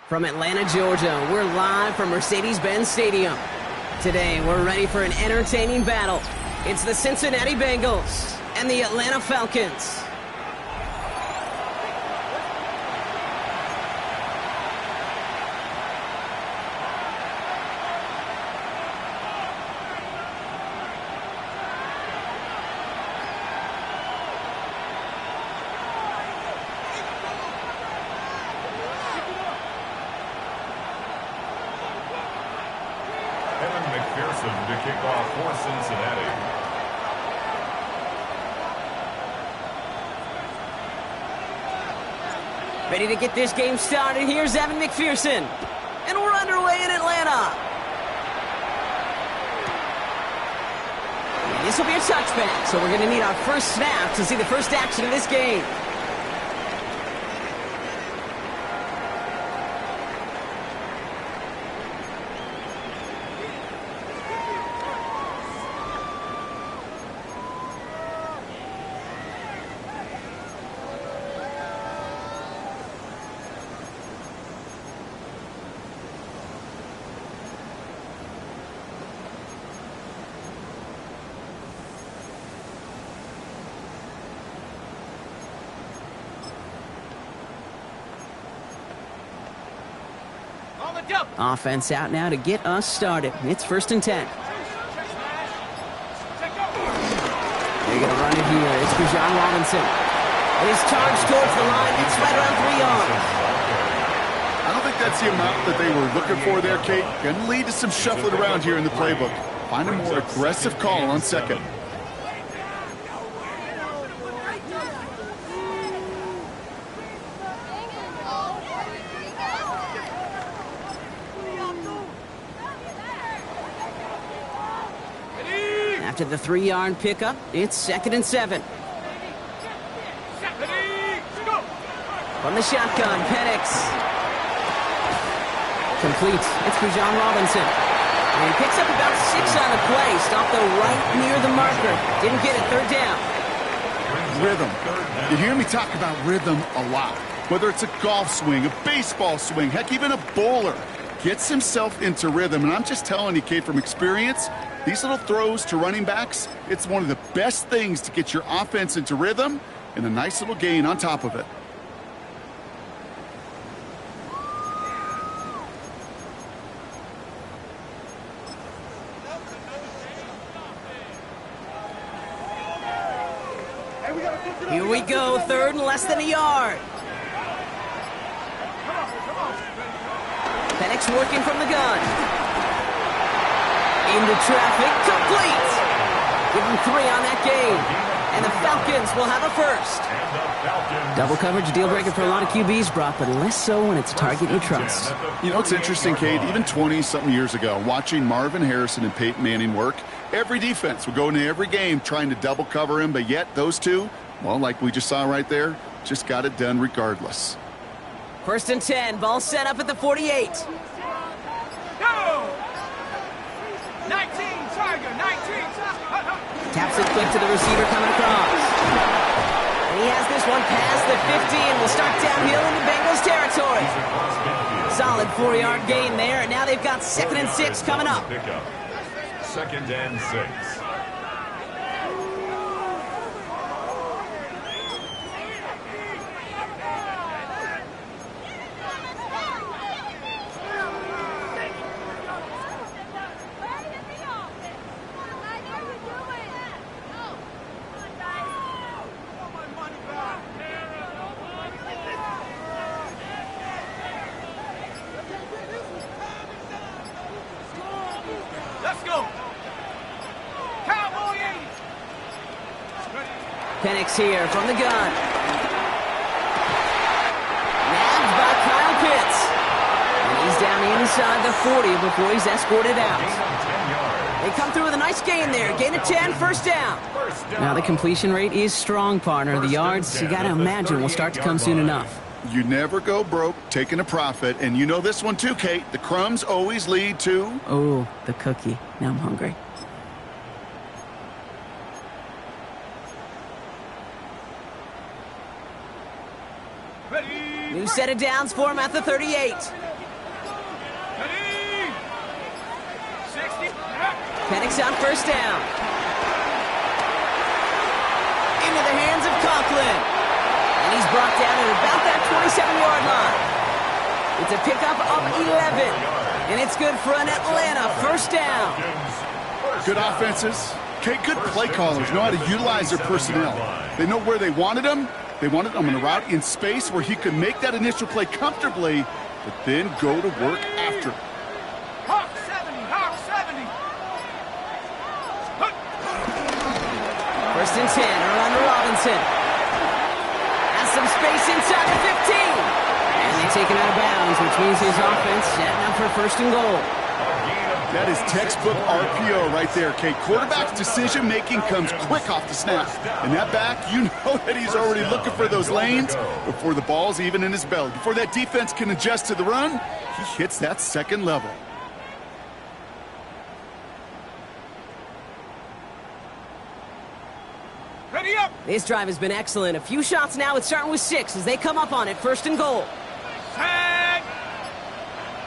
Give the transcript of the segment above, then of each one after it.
From Atlanta, Georgia, we're live from Mercedes-Benz Stadium. Today, we're ready for an entertaining battle. It's the Cincinnati Bengals and the Atlanta Falcons. To kick off for Cincinnati. Ready to get this game started. Here's Evan McPherson. And we're underway in Atlanta. And this will be a touchback, so we're going to need our first snap to see the first action of this game. Offense out now to get us started. It's 1st and 10. They're going to run it here. It's Bijan Robinson. He's charged towards the line. It's right around 3 yards. I don't think that's the amount that they were looking for there, Kate. Going to lead to some shuffling around here in the playbook. Find a more aggressive call on second. After the 3-yard pickup, it's 2nd and 7. From the shotgun, Penix. Complete. It's Bijan Robinson. And he picks up about 6 on the play. Stopped though right near the marker. Didn't get it. 3rd down. Rhythm. You hear me talk about rhythm a lot. Whether it's a golf swing, a baseball swing, heck, even a bowler. Gets himself into rhythm. And I'm just telling you, Kate, from experience, these little throws to running backs, it's one of the best things to get your offense into rhythm and a nice little gain on top of it. Here we go, 3rd and less than a yard. Penix working from the gun. Into traffic, complete. Give him 3 on that game. And the Falcons will have a first. Double coverage, deal breaker for a lot of QBs, Brock, but less so when it's a target you trust. You know, it's interesting, Kate, even 20-something years ago, watching Marvin Harrison and Peyton Manning work, every defense would go into every game trying to double cover him, but yet those two, well, like we just saw right there, just got it done regardless. 1st and 10, ball set up at the 48. Go! 19, Tiger, 19. Taps it quick to the receiver coming across. And he has this one past the 50 and will start downhill into Bengals territory. Solid 4-yard gain there, and now they've got 2nd and 6 coming up. 2nd and 6. Let's go. Cowboy 80. Penix here from the gun. Nabbed by Kyle Pitts. And he's down inside the 40 before he's escorted out. They come through with a nice gain there. Gain of 10, 1st down. Now the completion rate is strong, partner. The yards, you got to imagine, will start to come soon enough. You never go broke taking a profit, and you know this one too, Kate. The crumbs always lead to... Oh, the cookie. Now I'm hungry. New set of downs for him at the 38. Penix on first down. Into the hands of Conklin. And he's brought down at about that 27-yard line. It's a pickup of 11. And it's good for an Atlanta first down. Good offenses. Okay, good play callers know how to utilize their personnel. They know where they wanted him. They wanted him on a route in space where he could make that initial play comfortably, but then go to work after. Hawk 70, Hawk 70. First and 10, around to Robinson. Has some space inside the 15. And they take it out of bounds, which means his offense setting up for first and goal. That is textbook RPO right there, Kate. Quarterback's decision-making comes quick off the snap. And that back, you know that he's already looking for those lanes before the ball's even in his belly. Before that defense can adjust to the run, he hits that second level. Ready up. This drive has been excellent. A few shots now. It's starting with 6 as they come up on it. First and goal. Tag.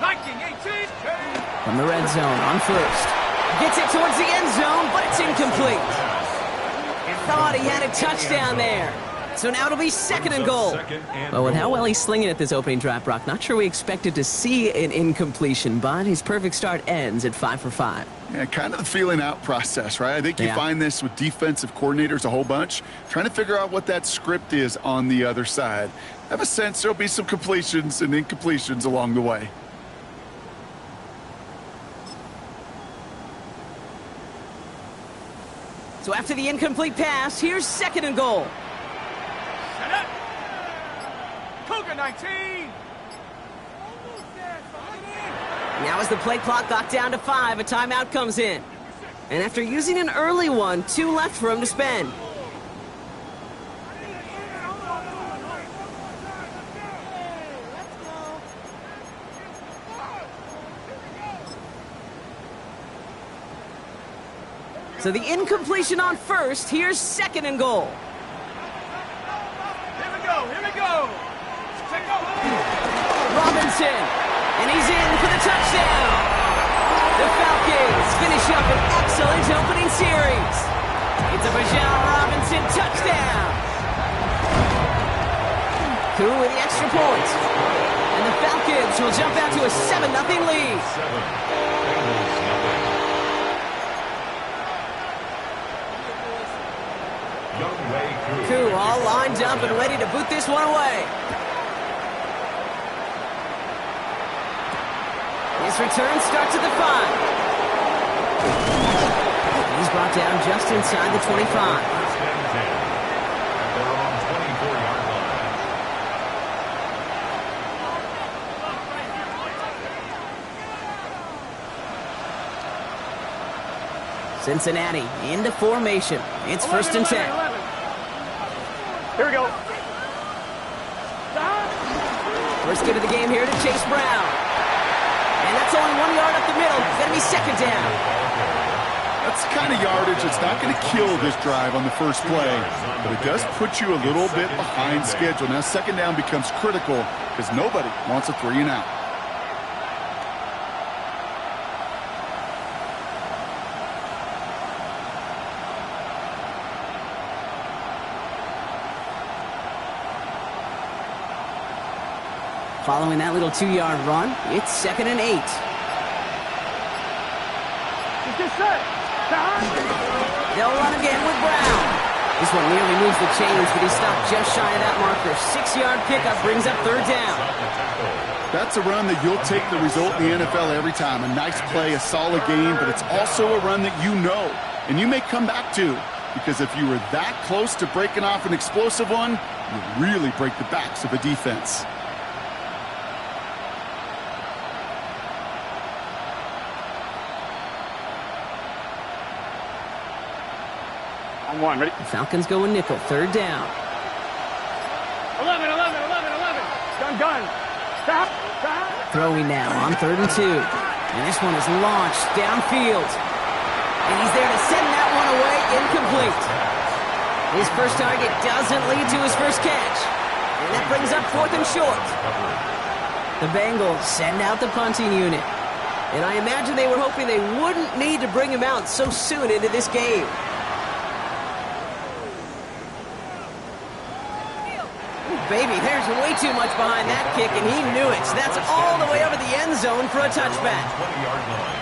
Viking 18. From the red zone on first. Gets it towards the end zone, but it's incomplete. Thought he had a touchdown there. So now it'll be second and goal. Well, with how well he's slinging it this opening drive, Brock, not sure we expected to see an incompletion, but his perfect start ends at 5 for 5. Yeah, kind of the feeling out process, right? I think you find this with defensive coordinators a whole bunch, trying to figure out what that script is on the other side. I have a sense there'll be some completions and incompletions along the way. So after the incomplete pass, here's second and goal. Set up. Cougar 19. Now as the play clock got down to 5, a timeout comes in. And after using an early one, 2 left for him to spend. So the incompletion on first, here's second and goal. Here we go, here we go. Check out. Robinson, and he's in for the touchdown. The Falcons finish up an excellent opening series. It's a Bijan Robinson touchdown. Koo with the extra point. And the Falcons will jump out to a 7-0 lead. Koo all lined up and ready to boot this one away. His return starts at the 5. He's brought down just inside the 25. Cincinnati into formation. It's first and 10. Here we go. First get of the game here to Chase Brown. And that's only 1 yard up the middle. It's going to be second down. That's the kind of yardage that's not going to kill this drive on the first play, but it does put you a little bit behind schedule. Now second down becomes critical because nobody wants a 3 and out. Following that little 2-yard run, it's second and 8. They'll run again with Brown. This one nearly moves the chains, but he stopped just shy of that marker. 6-yard pickup brings up third down. That's a run that you'll take the result in the NFL every time. A nice play, a solid game, but it's also a run that you know, and you may come back to, because if you were that close to breaking off an explosive one, you really break the backs of a defense. On 1, ready? The Falcons go in nickel, third down. 11. Gun. Stop. Throwing now on third and 2. And this one is launched downfield. And he's there to send that one away, incomplete. His first target doesn't lead to his first catch. And that brings up fourth and short. The Bengals send out the punting unit. And I imagine they were hoping they wouldn't need to bring him out so soon into this game. Baby, there's way too much behind that kick, and he knew it. So that's all the way over the end zone for a touchback. 20-yard line.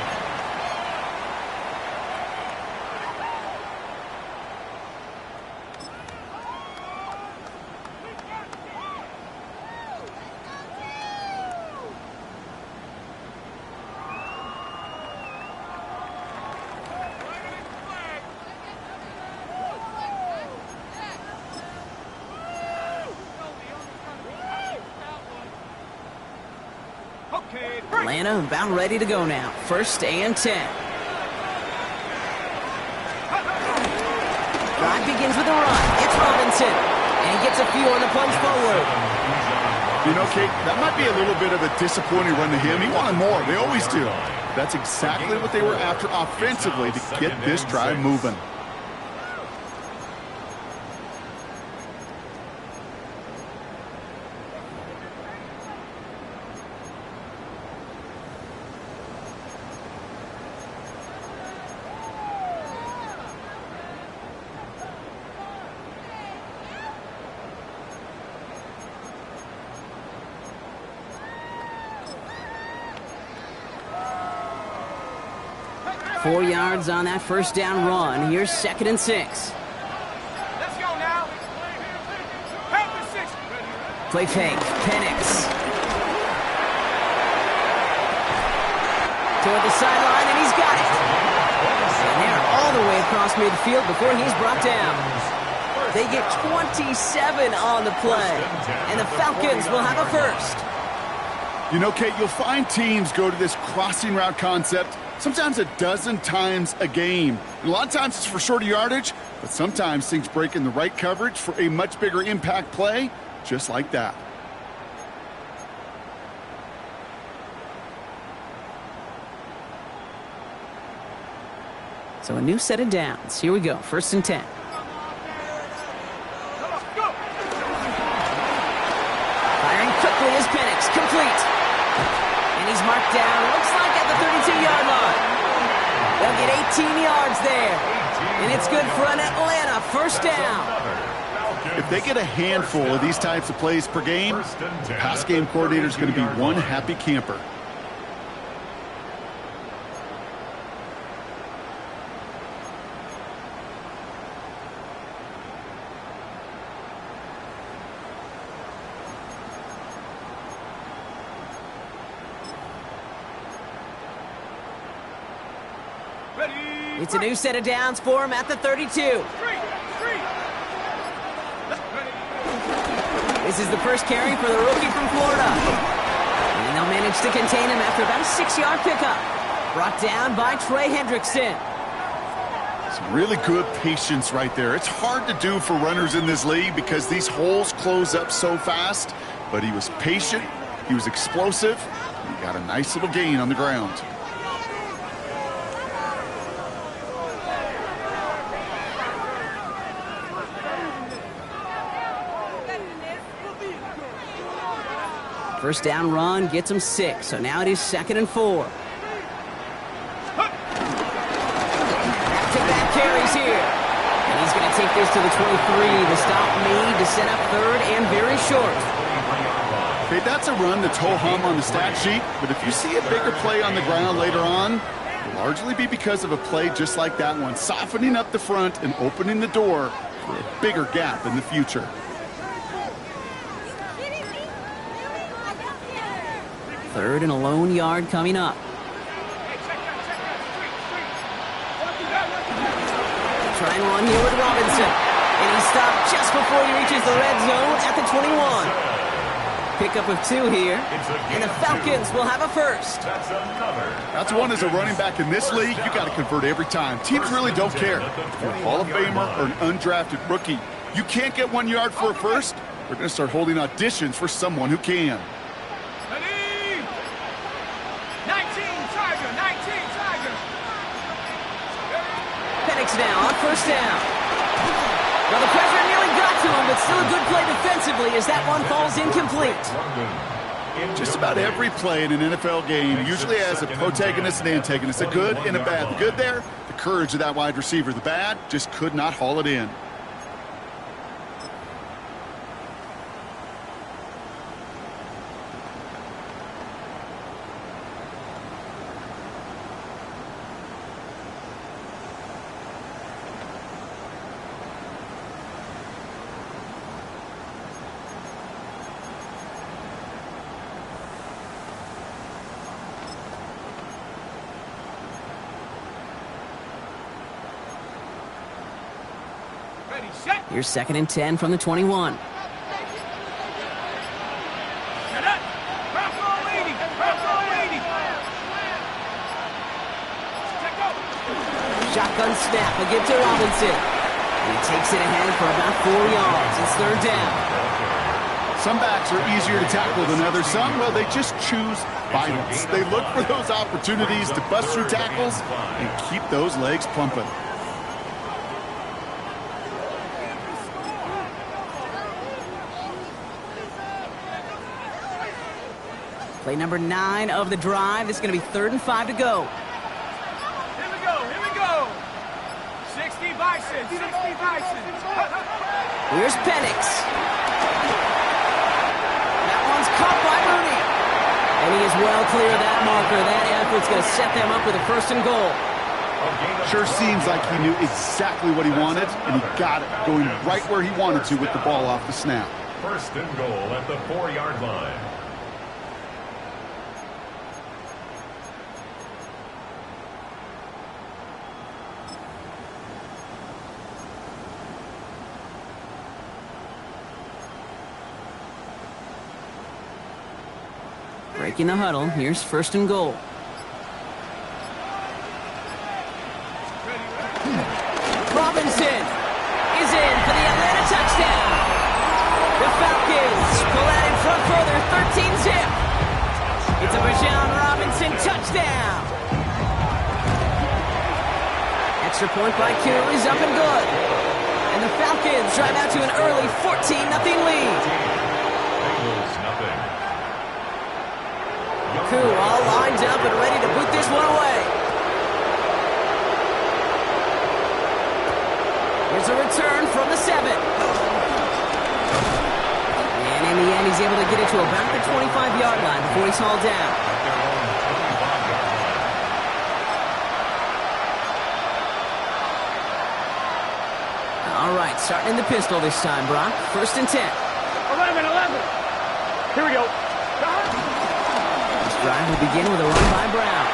Atlanta about ready to go now. 1st and 10. Drive begins with a run. It's Robinson. And he gets a few on the plunge forward. You know, Kate, that might be a little bit of a disappointing run to him. He wanted more. They always do. That's exactly what they were after offensively to get this drive moving. Four yards on that first down run. Here's 2nd and 6. Let's go now. Help the 6. Play fake. Penix. Toward the sideline, and he's got it. And they're all the way across midfield before he's brought down. They get 27 on the play, and the Falcons will have a first. You know, Kate, you'll find teams go to this crossing route concept sometimes a dozen times a game. And a lot of times it's for shorter yardage, but sometimes things break in the right coverage for a much bigger impact play, just like that. So a new set of downs. Here we go. 1st and 10. Firing quickly is Penix. Complete. And he's marked down. Looks like at the 32-yard line. They'll get 18 yards there. And it's good for an Atlanta first down. If they get a handful of these types of plays per game, the pass game coordinator is going to be one happy camper. It's a new set of downs for him at the 32. This is the first carry for the rookie from Florida. And they'll manage to contain him after about a 6-yard pickup. Brought down by Trey Hendrickson. Some really good patience right there. It's hard to do for runners in this league because these holes close up so fast. But he was patient, he was explosive, and he got a nice little gain on the ground. First down run gets him 6, so now it is 2nd and 4. Back-to-back carries here. And he's going to take this to the 23 to stop Meade to set up 3rd and very short. Okay, that's a run that's ho-hum on the stat sheet, but if you see a bigger play on the ground later on, it'll largely be because of a play just like that one, softening up the front and opening the door for a bigger gap in the future. 3rd and a lone yard coming up. Try and run here with Robinson. And he stopped just before he reaches the red zone at the 21. Pickup of 2 here. And the Falcons will have a first. That's one as a running back in this league, you got to convert every time. Teams really don't care. If you're a Hall of Famer or an undrafted rookie, you can't get 1 yard for a first. We're going to start holding auditions for someone who can. Penix now on first down. Well, the pressure nearly got to him, but still a good play defensively as that one falls incomplete. Just about every play in an NFL game usually has a protagonist and antagonist, a good and a bad. The good there, the courage of that wide receiver. The bad, just could not haul it in. Here's 2nd and 10 from the 21. Shotgun snap again to Robinson. And he takes it ahead for about 4 yards. It's 3rd down. Some backs are easier to tackle than others. Some, well, they just choose violence. They look for those opportunities to bust through tackles and keep those legs pumping. Play number 9 of the drive. This is going to be 3rd and 5 to go. Here we go. 60 Bison. Here's Penix. That one's caught by Mooney. And he is well clear of that marker. That effort's going to set them up with a 1st and goal. Sure seems like he knew exactly what he wanted, and he got it, going right where he wanted to with the ball off the snap. 1st and goal at the 4-yard line. Breaking the huddle. Here's 1st and goal. Robinson is in for the Atlanta touchdown. The Falcons pull out in front further, 13-zip. It's a Bijan Robinson touchdown. Extra point by Q is up and good. And the Falcons drive out to an early 14-0 lead. Bengals nothing. Q all lined up and ready to put this one away. Here's a return from the 7. And in the end, he's able to get it to about the 25-yard line before he's hauled down. All right, starting in the pistol this time, Brock. 1st and 10. 11. Here we go. This drive will begin with a run by Brown.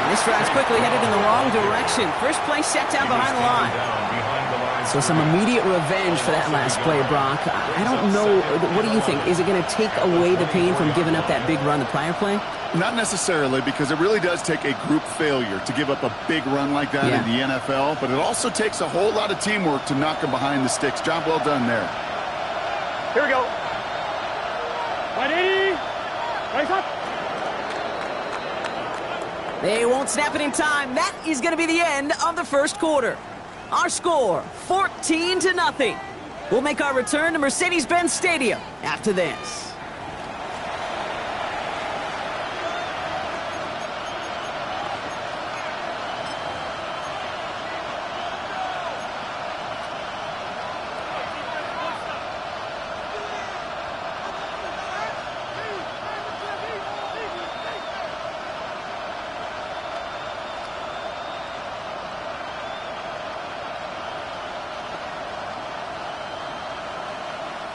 And this drive's quickly headed in the wrong direction. First play set down behind the line. So some immediate revenge for that last play, Brock. I don't know. What do you think? Is it going to take away the pain from giving up that big run the prior play? Not necessarily, because it really does take a group failure to give up a big run like that in the NFL, but it also takes a whole lot of teamwork to knock them behind the sticks. Job well done there. Here we go. 180. Right up. They won't snap it in time. That is going to be the end of the 1st quarter. Our score, 14-0. We'll make our return to Mercedes-Benz Stadium after this.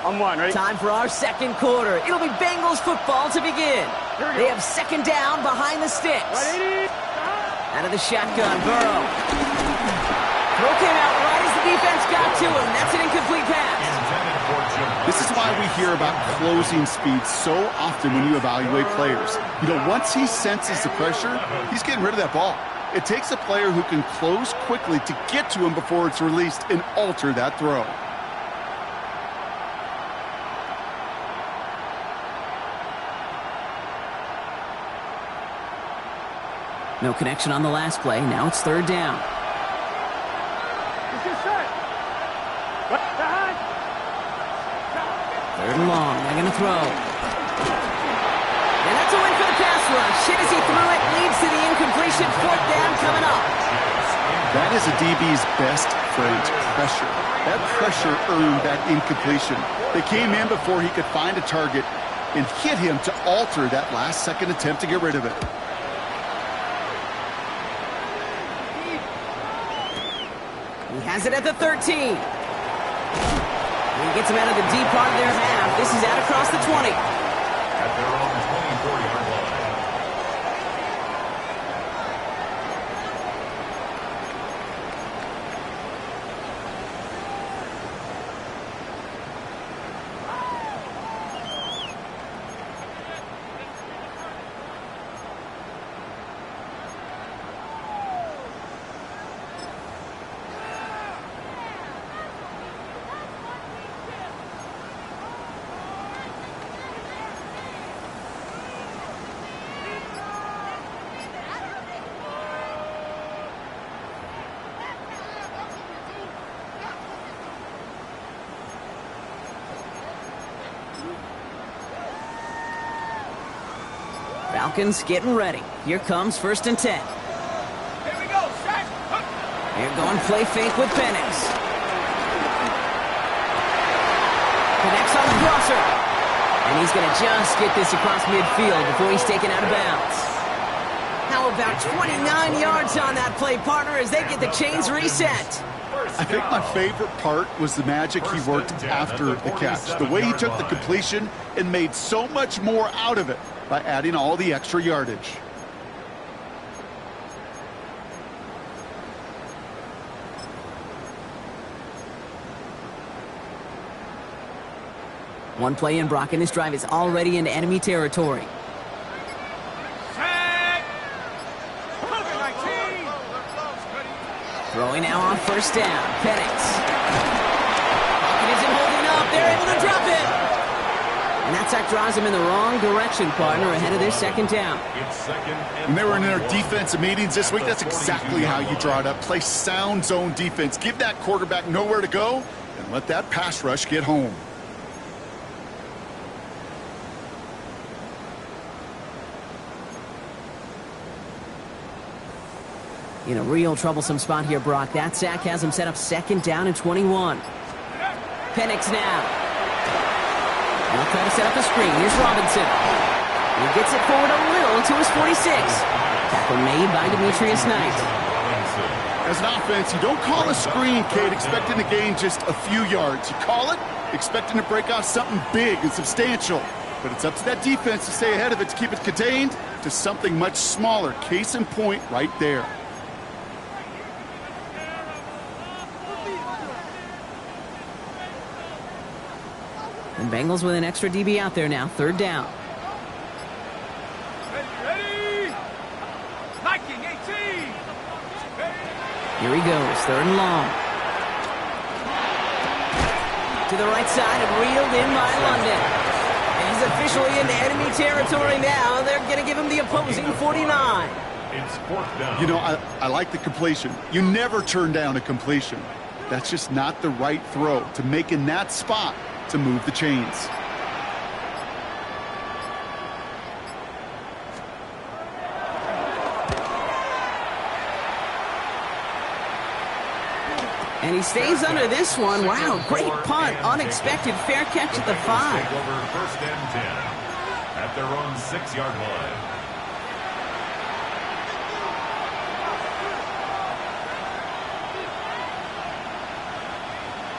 On 1, ready? Time for our 2nd quarter. It'll be Bengals football to begin. They have 2nd down behind the sticks. 180. Out of the shotgun, Burrow. Throw came out right as the defense got to him. That's an incomplete pass. This is why we hear about closing speed so often when you evaluate players. You know, once he senses the pressure, he's getting rid of that ball. It takes a player who can close quickly to get to him before it's released and alter that throw. No connection on the last play. Now it's 3rd down. Third and long. They're going to throw. rush. Hit as he threw it. Leads to the incompletion. Fourth down coming up. That is a DB's best friend, pressure. That pressure earned that incompletion. They came in before he could find a target and hit him to alter that last-second attempt to get rid of it. He has it at the 13. He gets him out of the deep part of their half. This is out across the 20. At their own 24-yard line. Falcons getting ready. Here comes 1st and 10. Here we go, set. They're going play fake with Penix. Connects on the crosser. And he's going to just get this across midfield before he's taken out of bounds. How about 29 yards on that play, partner, as they get the chains reset? I think my favorite part was the magic he worked after the catch. The way he took the completion and made so much more out of it by adding all the extra yardage. One play in, Brock, and this drive is already into enemy territory. Set. COVID-19. Throwing now on 1st down. Penix. Pocket isn't holding up. They're able to drop it. And that sack drives him in the wrong direction, partner, ahead of their 2nd down. It's 2nd and When they were in their defensive meetings this week, that's exactly how you draw it up. Play sound zone defense. Give that quarterback nowhere to go and let that pass rush get home. In a real troublesome spot here, Brock. That sack has him set up 2nd down and 21. Penix now. They'll try to set up a screen. Here's Robinson. He gets it forward a little to his 46. Tackle made by Demetrius Knight. As an offense, you don't call a screen, Kate, expecting to gain just a few yards. You call it expecting to break off something big and substantial. But it's up to that defense to stay ahead of it, to keep it contained to something much smaller. Case in point right there. And Bengals with an extra DB out there now. 3rd down. Ready. Hiking 18. Here he goes. 3rd and long. To the right side and reeled in by London. And he's officially into enemy territory now. They're going to give him the opposing 49. it's 4th down. You know, I like the completion. You never turn down a completion. That's just not the right throw to make in that spot to move the chains. And he stays under this one. Wow, great punt. Unexpected fair catch at the 5. Take over 1st and 10 at their own 6-yard line.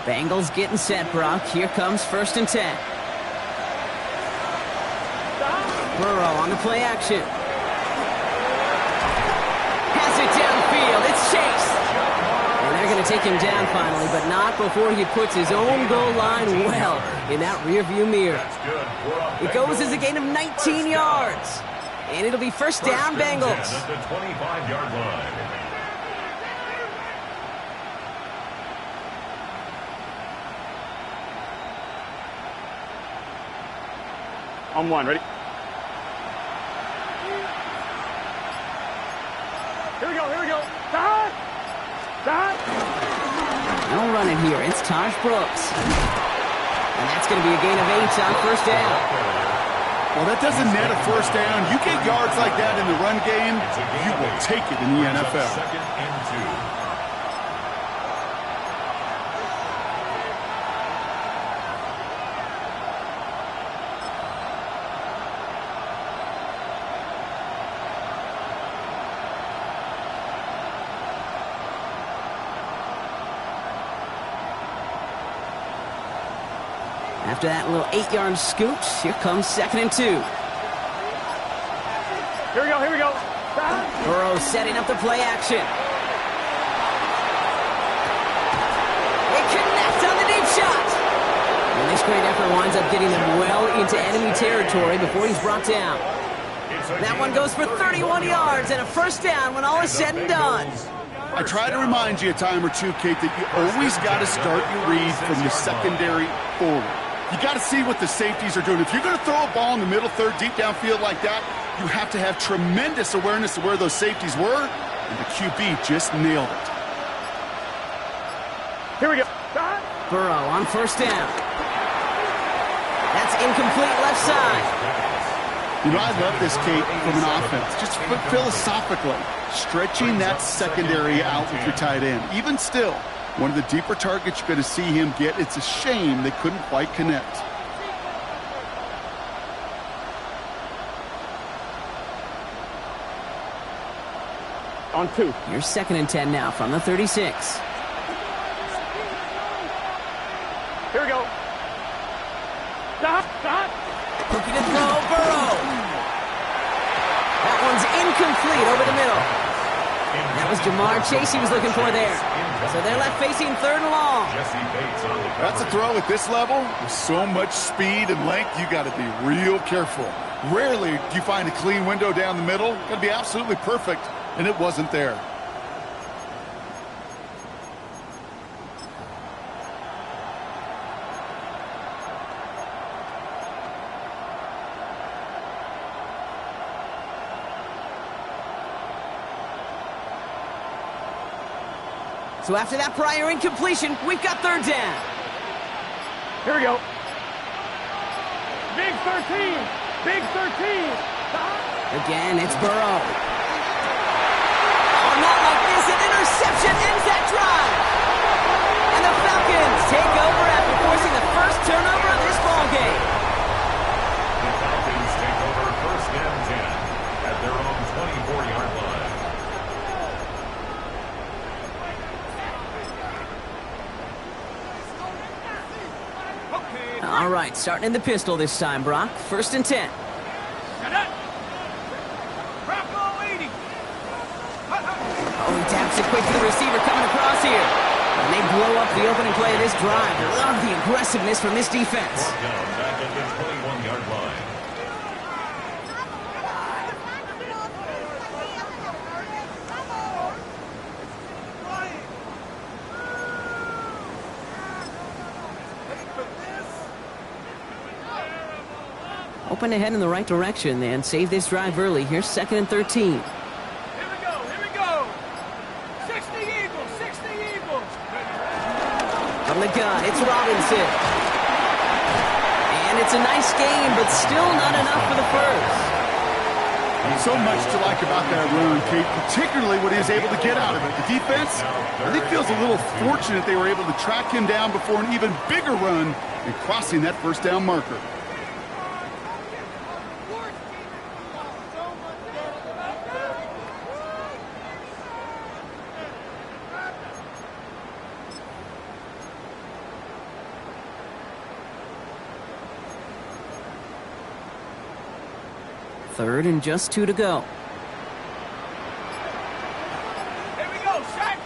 Bengals getting set, Brock. Here comes 1st and 10. Burrow on the play action. Has it downfield. It's Chase. And they're going to take him down finally, but not before he puts his own goal line well in that rearview mirror. It goes as a gain of 19 yards. And it'll be 1st down, Bengals. At the 25-yard line. On 1, ready? Here we go. Dot! No running here. It's Taj Brooks. And that's going to be a gain of 8 on 1st down. Well, that doesn't net a first down. You get yards like that in the run game, you will take it in the NFL. Second and 2. After that little 8-yard scooch, here comes 2nd and 2. Here we go, here we go. Burrow setting up the play action. They connect on the deep shot. And this great effort winds up getting them well into enemy territory before he's brought down. That one goes for 31 yards and a first down when all is said and done. I try to remind you a time or two, Kate, that you always got to start your read from the secondary forward. You got to see what the safeties are doing. If you're going to throw a ball in the middle third, deep downfield like that, you have to have tremendous awareness of where those safeties were, and the QB just nailed it. Here we go. Burrow on first down. That's incomplete left side. You know, I love this, Kate, from an offense. Just philosophically, stretching that secondary out with your tight end. Even still, one of the deeper targets you're going to see him get. It's a shame they couldn't quite connect. On 2. Here's 2nd and 10 now from the 36. Here we go. Looking to throw, Burrow. That one's incomplete over the middle. That was Jamar Chase he was looking for there. So they're left facing 3rd and long. That's a throw at this level. With so much speed and length, you got to be real careful. Rarely do you find a clean window down the middle. Got to be absolutely perfect, and it wasn't there. So after that prior incompletion, we've got 3rd down. Here we go. Big 13. Big 13. Again, it's Burrow. Oh, not like this. An interception ends that drive. And the Falcons take over after forcing the first turnover of this ballgame. The Falcons take over first and 10 at their own 24-yard line. All right, starting in the pistol this time, Brock. 1st and 10. Oh, he taps it quick to the receiver coming across here. And they blow up the opening play of this drive. Love the aggressiveness from this defense. Back at the 21-yard line. Open ahead in the right direction and save this drive early. Here's 2nd and 13. Here we go. Here we go. 60 Eagles. 60 Eagles. From the gun, it's Robinson. And it's a nice game, but still not enough for the first. So much to like about that run, Kate, particularly what he was able to get out of it. The defense, I think, feels a little fortunate they were able to track him down before an even bigger run and crossing that first down marker. Third and just 2 to go. Here we go, Shaq.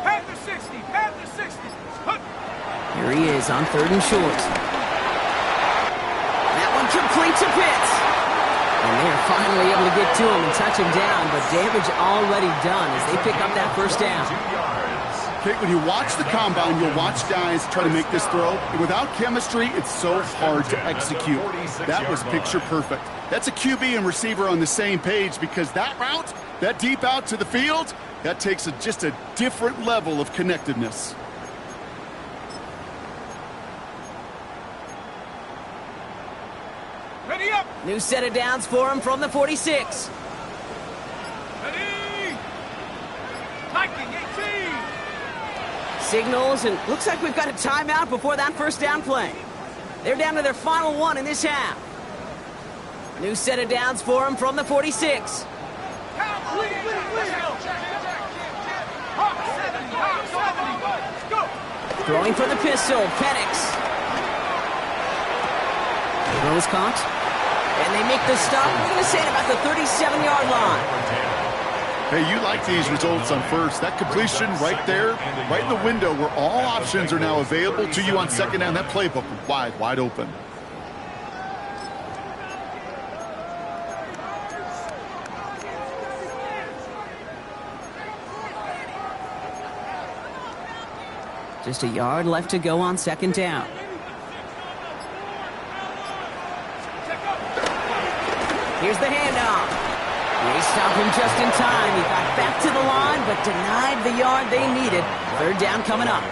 Panther 60. Panther 60. Here he is on 3rd and short. That one complete to Pitts. And they're finally able to get to him and touch him down, but damage already done as they pick up that first down. Kate, when you watch the combine, you'll watch guys try to make this throw. And without chemistry, it's so hard to execute. That was picture perfect. That's a QB and receiver on the same page because that route, that deep out to the field, that takes just a different level of connectedness. Ready? New set of downs for him from the 46. Ready? Viking 18. Signals, and looks like we've got a timeout before that first down play. They're down to their final one in this half. New set of downs for him from the 46. Throwing for the pistol, Penix. Throw is caught. And they make the stop. We're going to say it about the 37-yard line. Hey, you like these results on first. That completion right there, right in the window where all options are now available to you on second down. That playbook wide open. Just a yard left to go on second down. Here's the handoff. They stop him just in time. He got back to the line, but denied the yard they needed. Third down coming up.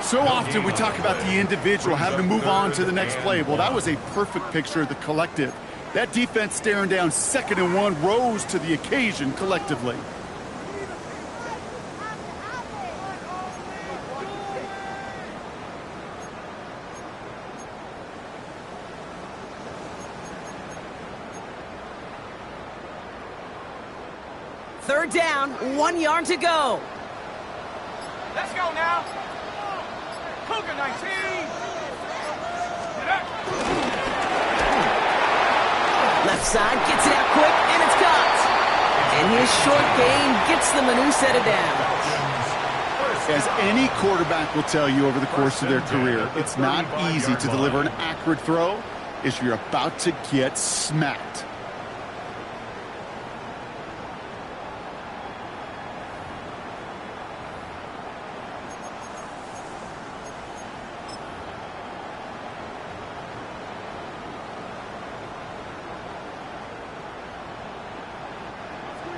So often we talk about the individual having to move on to the next play. Well, that was a perfect picture of the collective. That defense staring down 2nd and 1 rose to the occasion collectively. Third down, 1 yard to go. Let's go now. Cougar 19. Left side gets it out quick, and it's caught. And his short gain gets them a new set of downs. As any quarterback will tell you over the course of their career, it's not easy to deliver an accurate throw if you're about to get smacked.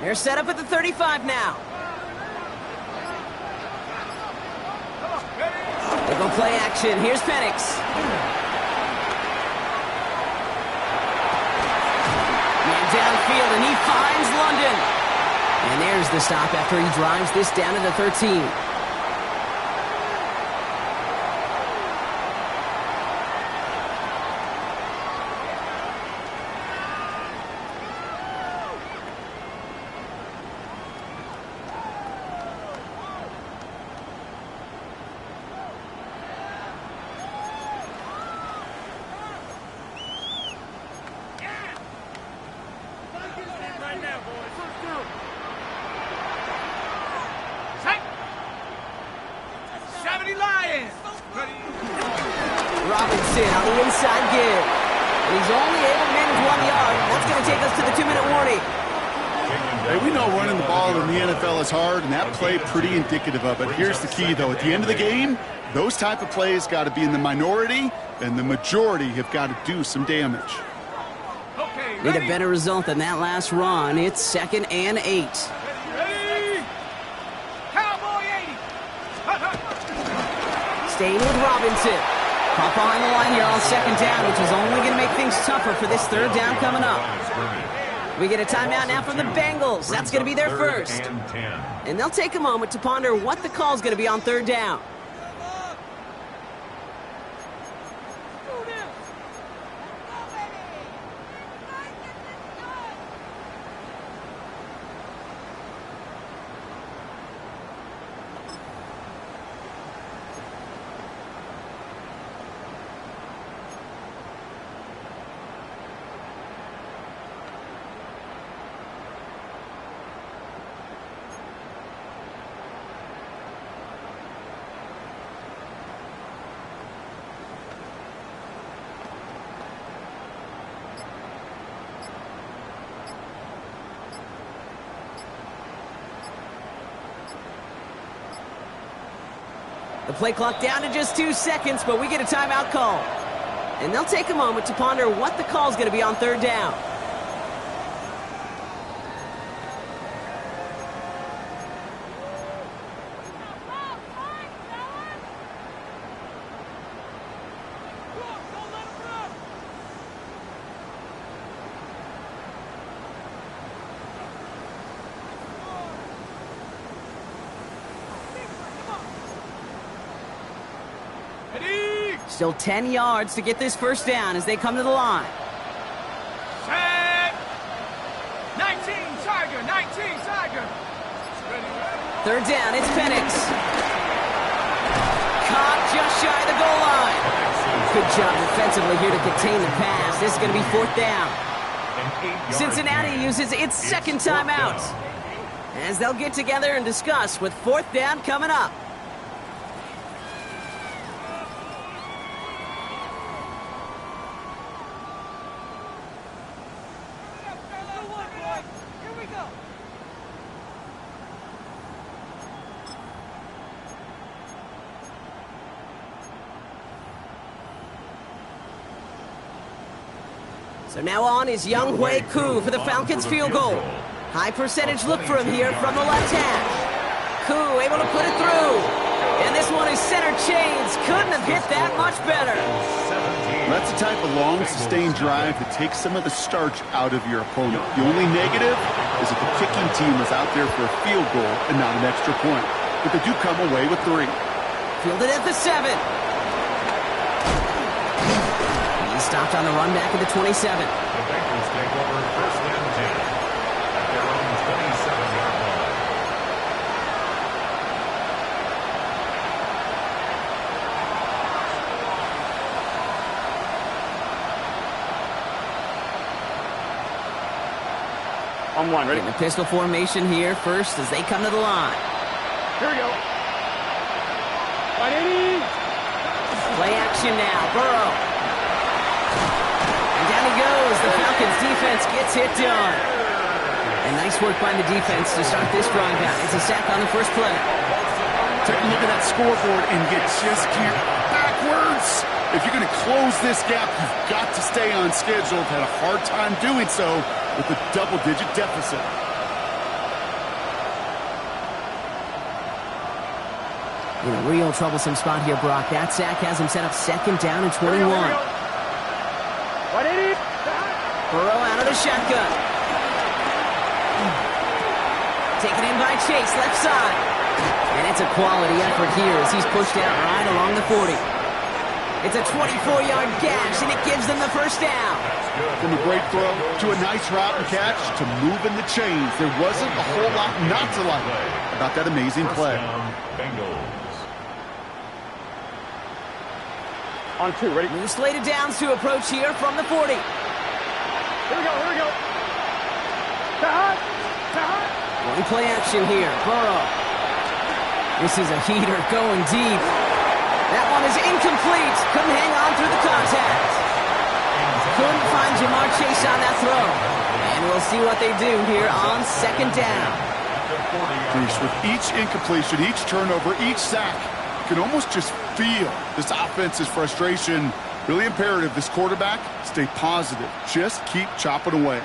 They're set up at the 35 now. They go play action. Here's Penix. Man downfield, and he finds London. And there's the stop after he drives this down to the 13. Robinson on the inside give. And he's only able to manage 1 yard. That's going to take us to the 2-minute warning. Hey, we know running the ball in the NFL is hard, and that play pretty indicative of it. Here's the key, though. At the end of the game, those type of plays got to be in the minority, and the majority have got to do some damage. Need a better result than that last run. It's 2nd and 8. Ready? Cowboy 80. Staying with Robinson. Caught behind the line here on second down, which is only going to make things tougher for this third down coming up. We get a timeout now from the Bengals. That's going to be their first. And they'll take a moment to ponder what the call is going to be on third down. The play clock down to just 2 seconds, but we get a timeout call. And they'll take a moment to ponder what the call is going to be on third down. Still 10 yards to get this first down as they come to the line. Set. 19, Tiger. 19, Tiger. Third down, it's Penix. Caught just shy of the goal line. Good job defensively here to contain the pass. This is going to be fourth down. Cincinnati uses its second timeout as they'll get together and discuss with fourth down coming up. Here we go. So now on is Young Hui Koo for the Falcons field goal. High percentage look for him here from the left hash. Koo able to put it through. And this one is center chains. Couldn't have hit that much better. That's the type of long, sustained drive that takes some of the starch out of your opponent. The only negative is that the kicking team was out there for a field goal and not an extra point. But they do come away with 3. Fielded at the 7. He's stopped on the run back at the 27. The Bengals take over first and 10 at their own 27-yard line. On one, ready? In the pistol formation here first as they come to the line. Here we go. 180. Play action now. Burrow. And down he goes. The Falcons defense gets it done. And nice work by the defense to start this drive out. It's a sack on the first play. Take a look at that scoreboard and you just can't backwards. If you're going to close this gap, you've got to stay on schedule. Had a hard time doing so with a double-digit deficit. In a real troublesome spot here, Brock. That sack has him set up second down and 21. 180. Burrow out of the shotgun. Taken in by Chase, left side. And it's a quality effort here as he's pushed out right along the 40. It's a 24-yard gash, and it gives them the first down. From a great throw to a nice route and catch to moving the chains, there wasn't a whole lot not to like about that amazing play. Bengals. On 2, ready? New slated downs to approach here from the 40. Here we go, here we go. One play action here. Burrow. This is a heater going deep. That one is incomplete. Couldn't hang on through the contact. Couldn't find Jamar Chase on that throw. And we'll see what they do here on second down. With each incompletion, each turnover, each sack, you can almost just feel this offense's frustration. Really imperative, this quarterback, stay positive. Just keep chopping away.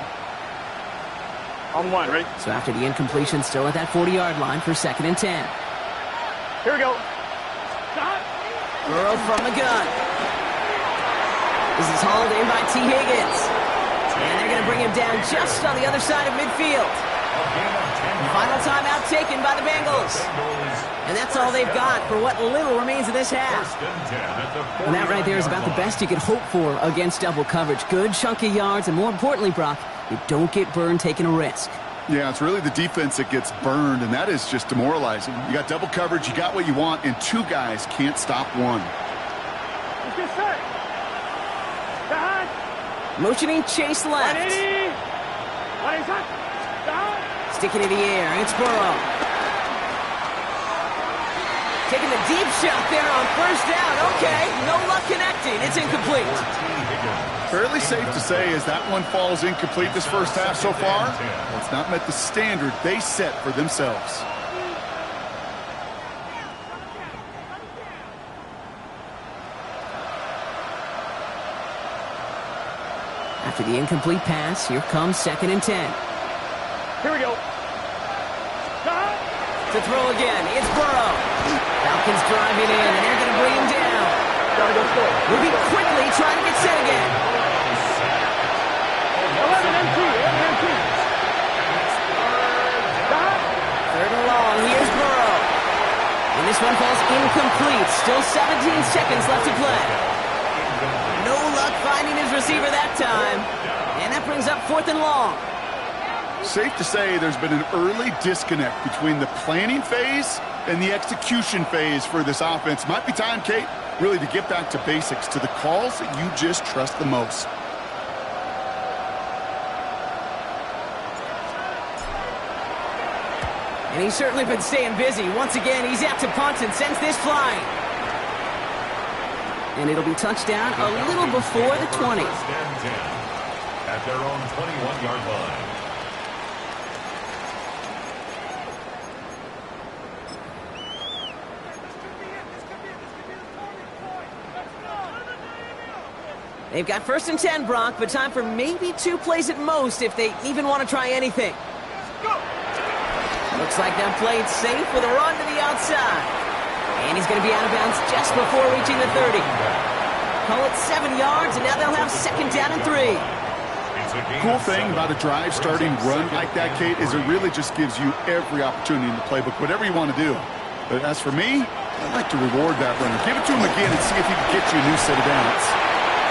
On 1, ready? So after the incompletion, still at that 40-yard line for second and 10. Here we go. Burrow from the gun. This is hauled in by T. Higgins. And they're going to bring him down just on the other side of midfield. Final timeout taken by the Bengals. And that's all they've got for what little remains of this half. And that right there is about the best you could hope for against double coverage. Good chunky yards, and more importantly, Brock, you don't get burned taking a risk. Yeah, it's really the defense that gets burned, and that is just demoralizing. You got double coverage, you got what you want, and 2 guys can't stop one. Let's get set. Motioning Chase left. 180. 180. Sticking in the air, it's Burrow. Taking the deep shot there on first down. Okay, no luck connecting. It's incomplete. Fairly safe to say as that one falls incomplete this first half so far, it's not met the standard they set for themselves. After the incomplete pass, here comes second and 10. Here we go. To throw again, it's Burrow. Falcons driving in, and they're going to bring him down. Gotta go slow. Moving quickly, trying to get set again. 11 MT. Third and long, here's Burrow. And this one falls incomplete. Still 17 seconds left to play. finding his receiver that time. And that brings up 4th and long. Safe to say there's been an early disconnect between the planning phase and the execution phase for this offense. Might be time, Kate, really to get back to basics, to the calls that you just trust the most. And he's certainly been staying busy. Once again, he's out to punt and sends this flying. And it'll be touchdown a little before the 20. First and 10 at their own 21-yard line. They've got 1st and 10, Brock, but time for maybe 2 plays at most if they even want to try anything. Looks like they'll play it safe with a run to the outside. And he's going to be out of bounds just before reaching the 30. Call it 7 yards, and now they'll have 2nd down and 3. Cool thing about a drive starting run like that, Kate, is it really just gives you every opportunity in the playbook, whatever you want to do. But as for me, I'd like to reward that runner. Give it to him again and see if he can get you a new set of downs.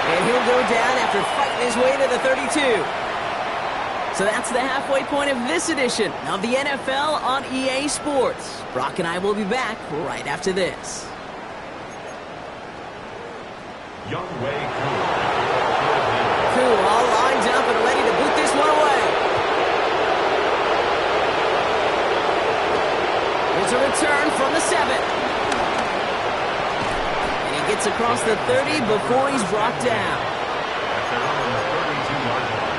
And he'll go down after fighting his way to the 32. So that's the halfway point of this edition of the NFL on EA Sports. Brock and I will be back right after this. Youngway Cool all lined up and ready to boot this one away. There's a return from the 7. Gets across the 30 before he's brought down. At their own 32-yard line.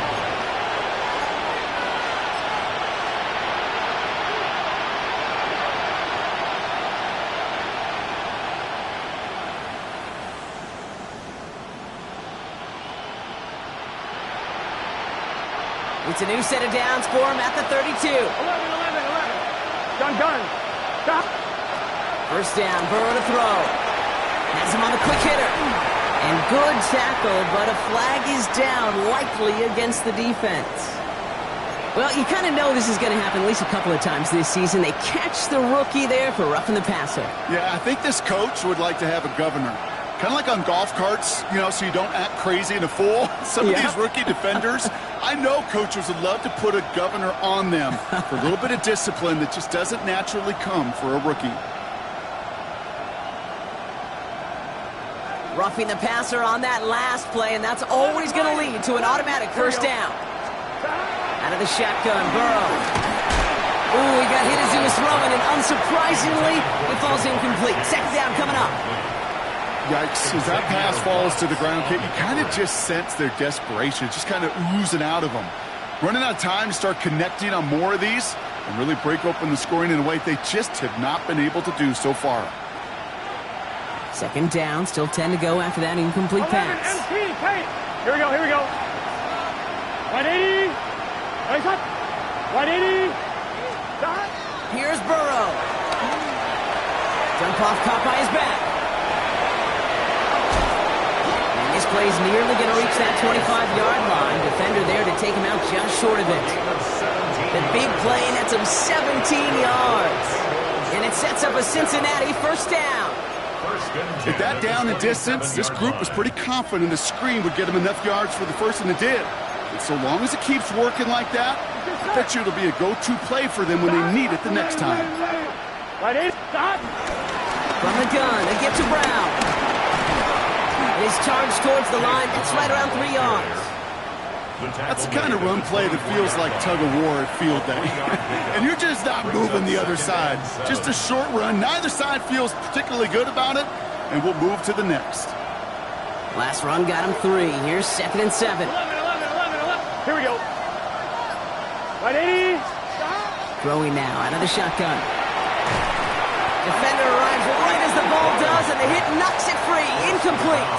It's a new set of downs for him at the 32. 11. Done. Stop. 1st down, Burrow to throw. Has him on the quick hitter. And good tackle, but a flag is down, likely against the defense. Well, you kind of know this is going to happen at least a couple of times this season. They catch the rookie there for roughing the passer. Yeah, I think this coach would like to have a governor. Kind of like on golf carts, you know, so you don't act crazy and a fool. Some of these rookie defenders, I know coaches would love to put a governor on them for a little bit of discipline that just doesn't naturally come for a rookie. Roughing the passer on that last play, and that's always going to lead to an automatic 1st down. Out of the shotgun, Burrow. Ooh, he got hit as he was throwing, and unsurprisingly, it falls incomplete. 2nd down coming up. Yikes, as that pass falls to the ground, Kate, you kind of just sense their desperation, just kind of oozing out of them. Running out of time to start connecting on more of these and really break open the scoring in a way they just have not been able to do so far. 2nd down, still 10 to go after that incomplete pass. Here we go. 180. Nice up. 180. Stop. Here's Burrow. Dump off caught by his back. And this play's nearly going to reach that 25-yard line. Defender there to take him out just short of it. The big play nets him 17 yards. And it sets up a Cincinnati 1st down. At that down and distance, this group was pretty confident the screen would get them enough yards for the 1st, and it did. And so long as it keeps working like that, I bet you it'll be a go-to play for them when they need it the next time. Stop. From the gun, they get to Brown. His charge towards the line, it's right around 3 yards. That's the kind of run play that feels like tug-of-war at field day. And you're just not moving the other side. Just a short run. Neither side feels particularly good about it, and we'll move to the next. Last run got him 3. Here's 2nd and 7. 11. Here we go. 180. Throwing now out of the shotgun. Defender arrives right as the ball does, and the hit knocks it free. Incomplete.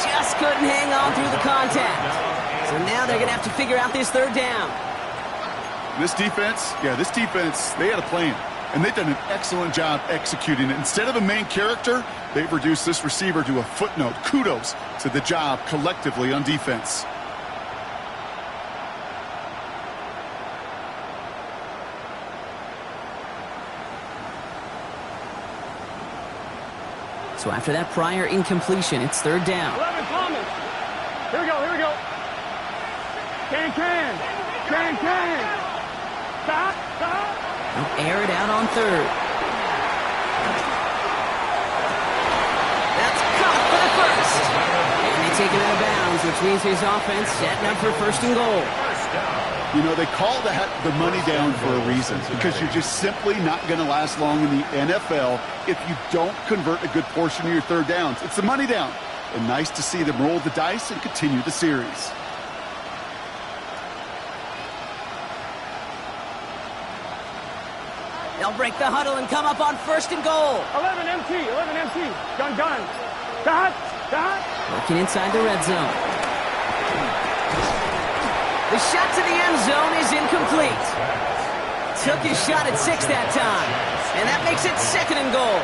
Just couldn't hang on through the contact. So now they're going to have to figure out this 3rd down. This defense, they had a plan. And they've done an excellent job executing it. Instead of a main character, they've reduced this receiver to a footnote. Kudos to the job collectively on defense. So after that prior incompletion, it's third down. 11, Thomas. Here we go, here we go. Can. Stop. They'll air it out on third. That's caught for the first. And they take it out of bounds, which means his offense setting up for first and goal. You know, they call that the money down for a reason, because you're just simply not going to last long in the NFL if you don't convert a good portion of your third downs. It's the money down. And nice to see them roll the dice and continue the series. They'll break the huddle and come up on first and goal. 11 MT. Gun. Stop. Working inside the red zone. The shot to the end zone is incomplete. Took his shot at 6 that time. And that makes it second and goal.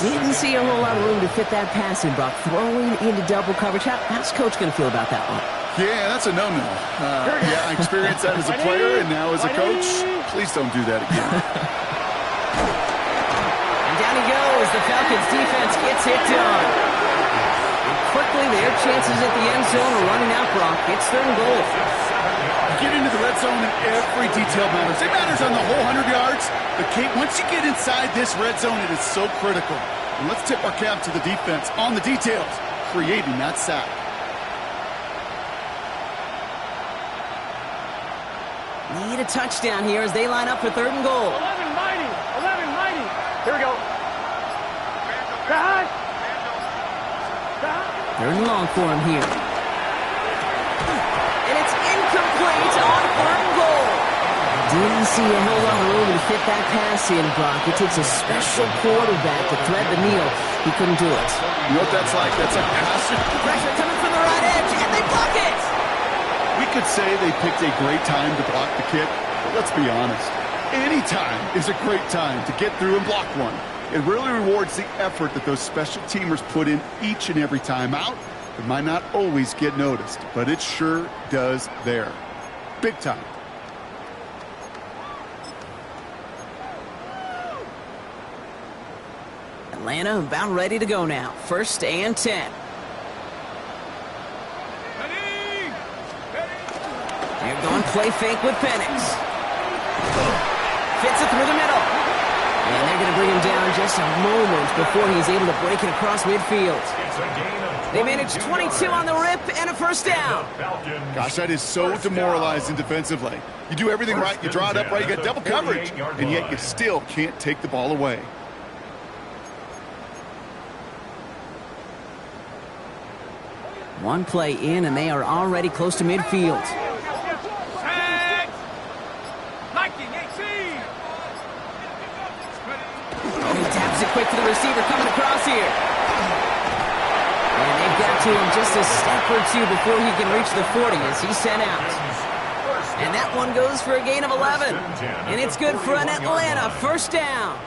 Didn't see a whole lot of room to fit that pass in, Brock. Throwing into double coverage. How's Coach going to feel about that one? Yeah, that's a no-no. Yeah, I experienced that as a player, and now as a coach, please don't do that again. And down he goes. The Falcons defense gets it done. And quickly, their chances at the end zone are running out, Brock. It's third and goal. Get into the red zone, and every detail matters. It matters on the whole 100 yards. But, Kate, once you get inside this red zone, it is so critical. And let's tip our cap to the defense on the details, creating that sack. Need a touchdown here as they line up for third and goal. 11 mighty. Here we go. Stop. Third and long for him here. And it's incomplete on third and goal. Didn't see a whole lot of room to fit that pass in, Brock. It takes a special quarterback to thread the needle. He couldn't do it. You know what that's like? That's like passing. Pressure coming from the right edge, and they block it. We could say they picked a great time to block the kick, but let's be honest. Any time is a great time to get through and block one. It really rewards the effort that those special teamers put in each and every time out. It might not always get noticed, but it sure does there. Big time. Atlanta about ready to go now. First and 10. They're going play fake with Penix. Fits it through the middle. And they're going to bring him down just a moment before he's able to break it across midfield. They managed 22 on the rip and a first down. Gosh, that is so demoralizing defensively. You do everything right, you draw it up right, you get double coverage, and yet you still can't take the ball away. One play in, and they are already close to midfield. He taps it quick to the receiver coming across here. And they've got to him just a step or two before he can reach the 40 as he's sent out. And that one goes for a gain of 11. And it's good for an Atlanta first down.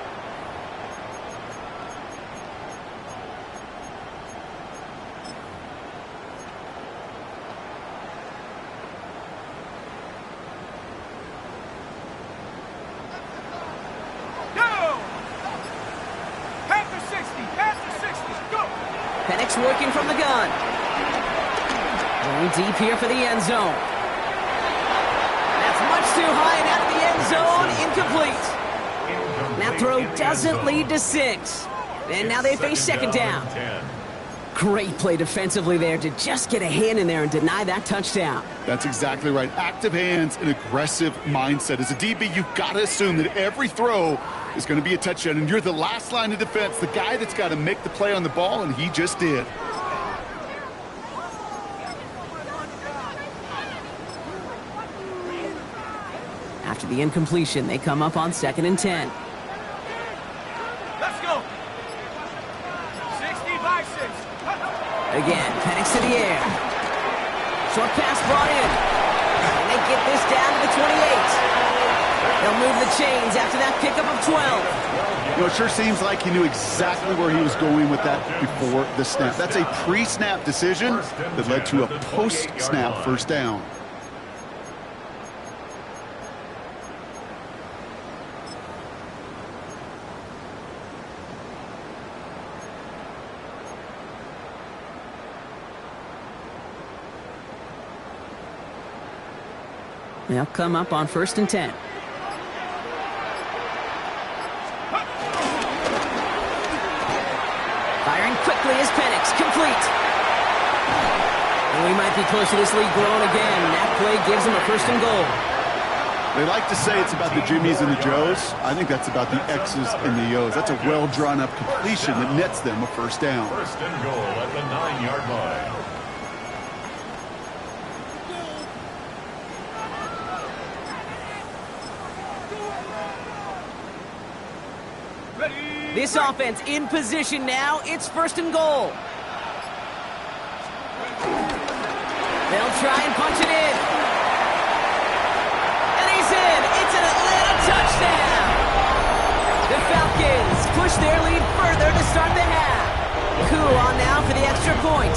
Penix working from the gun. Going deep here for the end zone. That's much too high and out of the end zone. Incomplete. That throw doesn't lead to 6. And now they face second down. Great play defensively there to just get a hand in there and deny that touchdown. That's exactly right. Active hands and aggressive mindset. As a DB, you've got to assume that every throw is going to be a touchdown, and you're the last line of defense, the guy that's got to make the play on the ball, and he just did. After the incompletion, they come up on second and 10. Let's go. 60 by 6. Again, Penix to the air. Short pass brought in. And they get this down to the 28. They'll move the chains after that pickup of 12. You know, it sure seems like he knew exactly where he was going with that before the snap. That's a pre-snap decision that led to a post-snap first down. They'll come up on 1st and 10. Firing quickly is Penix, complete. And we might be close to this lead growing again. That play gives them a 1st and goal. They like to say it's about the Jimmies and the Joes. I think that's about the X's and the O's. That's a well-drawn-up completion that nets them a 1st down. 1st and goal at the 9-yard line. This offense in position now. It's 1st and goal. They'll try and punch it in. And he's in. It's an Atlanta touchdown. The Falcons push their lead further to start the half. Koo on now for the extra point.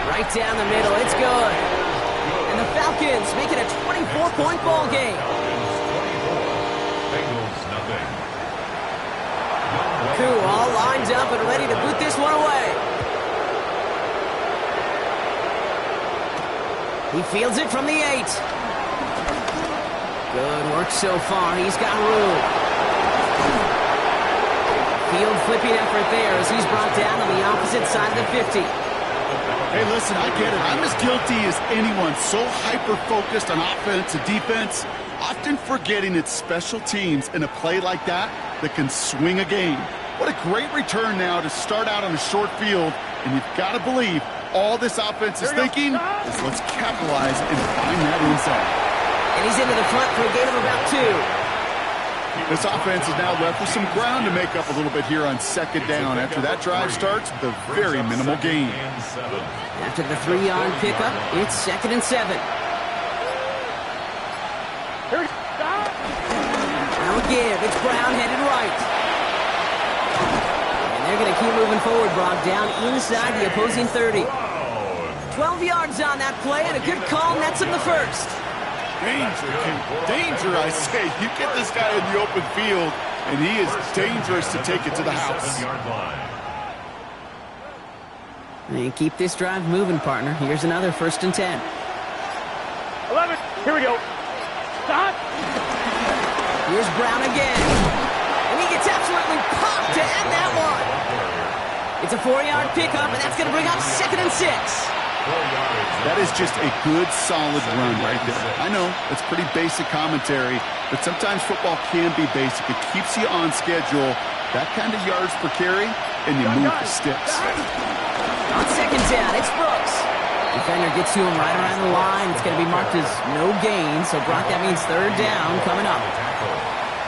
Right down the middle. It's good. And the Falcons make it a 24-point ball game. Koo all lined up and ready to boot this one away. He fields it from the 8. Good work so far. He's got room. Field flipping effort there as he's brought down on the opposite side of the 50. Hey, listen, I get it. I'm as guilty as anyone. So hyper-focused on offense and defense, often forgetting it's special teams in a play like that can swing a game. What a great return now to start out on a short field, and you've got to believe all this offense is thinking is let's capitalize and find that inside. And he's into the front for a gain of about 2. This offense is now left with some ground to make up a little bit here on 2nd down. After that drive starts, the very minimal gain. After the 3-yard pickup, it's 2nd and 7. Now give. It's Brown headed right. And they're going to keep moving forward, Brock, down inside the opposing 30. 12 yards on that play, and a good call nets him the 1st. Danger, danger, I say. You get this guy in the open field, and he is dangerous to take it to the house. And keep this drive moving, partner. Here's another 1st and 10. 11. Here we go. Stop. Here's Brown again. And he gets absolutely popped to end that one. It's a 4-yard pickup, and that's going to bring up 2nd and 6. That is just a good, solid run right there. I know, it's pretty basic commentary, but sometimes football can be basic. It keeps you on schedule, that kind of yards per carry, and you move the sticks. On 2nd down, it's Brooks. Defender gets to him right around the line. It's going to be marked as no gain, so Brock, that means 3rd down coming up.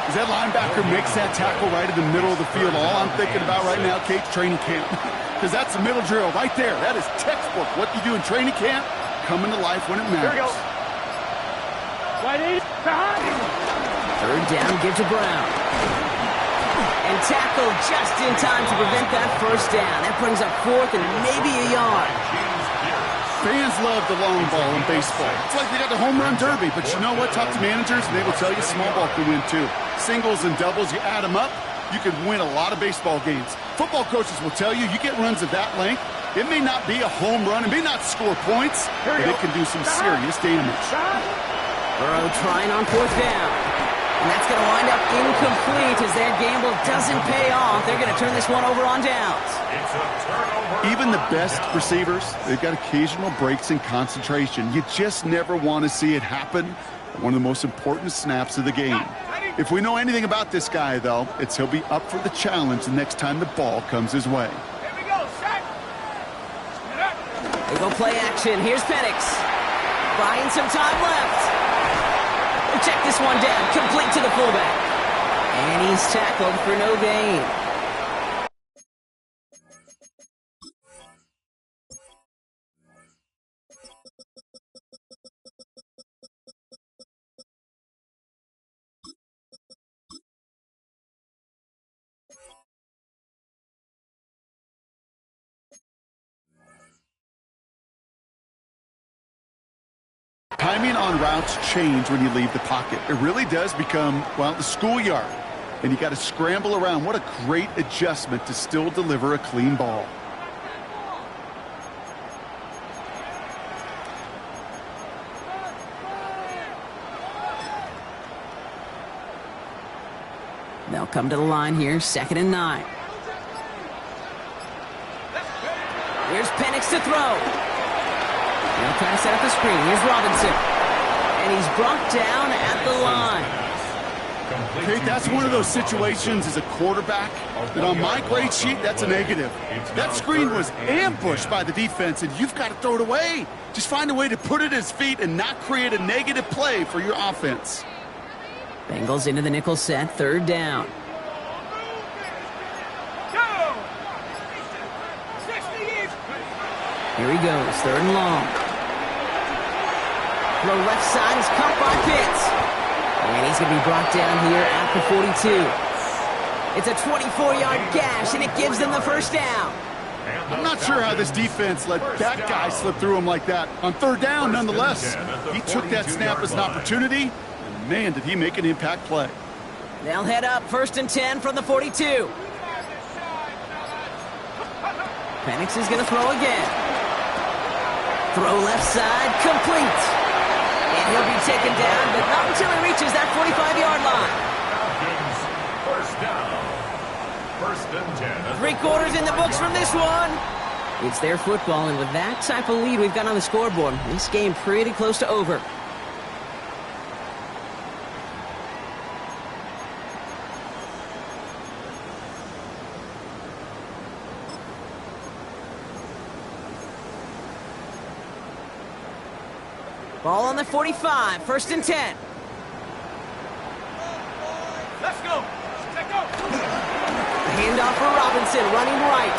As that linebacker makes that tackle right in the middle of the field, all I'm thinking about right now, Kate, training camp. Because that's the middle drill right there. That is textbook. What you do in training camp, coming to life when it matters. Here we go. Right in. 3rd down, give to Brown. And tackled just in time to prevent that 1st down. That brings up 4th and maybe a yard. Fans love the long ball in baseball. It's like they got the home run derby, but you know what? Talk to managers, and they will tell you small ball can win too. Singles and doubles, you add them up, you can win a lot of baseball games. Football coaches will tell you, you get runs of that length, it may not be a home run, it may not score points, but it can do some serious damage. Burrow trying on 4th down. And that's going to wind up incomplete as their gamble doesn't pay off. They're going to turn this one over on downs. Even the best receivers, they've got occasional breaks in concentration. You just never want to see it happen at one of the most important snaps of the game. If we know anything about this guy, though, it's he'll be up for the challenge the next time the ball comes his way. Here we go, Shaq. They go play action. Here's Penix. Buying some time left. Check this one down. Complete to the fullback. And he's tackled for no gain. Timing on routes change when you leave the pocket. It really does become, well, the schoolyard. And you got to scramble around. What a great adjustment to still deliver a clean ball. They'll come to the line here, 2nd and 9. Here's Penix to throw. They'll kind of set up the screen. Here's Robinson. And he's brought down at the line. Okay, that's one of those situations as a quarterback that on my grade sheet, that's a negative. That screen was ambushed by the defense, and you've got to throw it away. Just find a way to put it at his feet and not create a negative play for your offense. Bengals into the nickel set, 3rd down. Here he goes, 3rd and long. Throw left side is caught by Pitts. And he's going to be brought down here at the 42. It's a 24-yard gash, and it gives them the 1st down. I'm not sure how this defense let that guy slip through him like that. On 3rd down, nonetheless, he took that snap as an opportunity, and man, did he make an impact play. They'll head up 1st and 10 from the 42. Penix is going to throw again. Throw left side, complete. And he'll be taken down, but not until he reaches that 45-yard line. Falcons, 1st and 10. 3 quarters in the books from this one. It's their football, and with that type of lead we've got on the scoreboard, this game pretty close to over. Ball on the 45, 1st and 10. Let's go. Let's go. Handoff for Robinson, running right.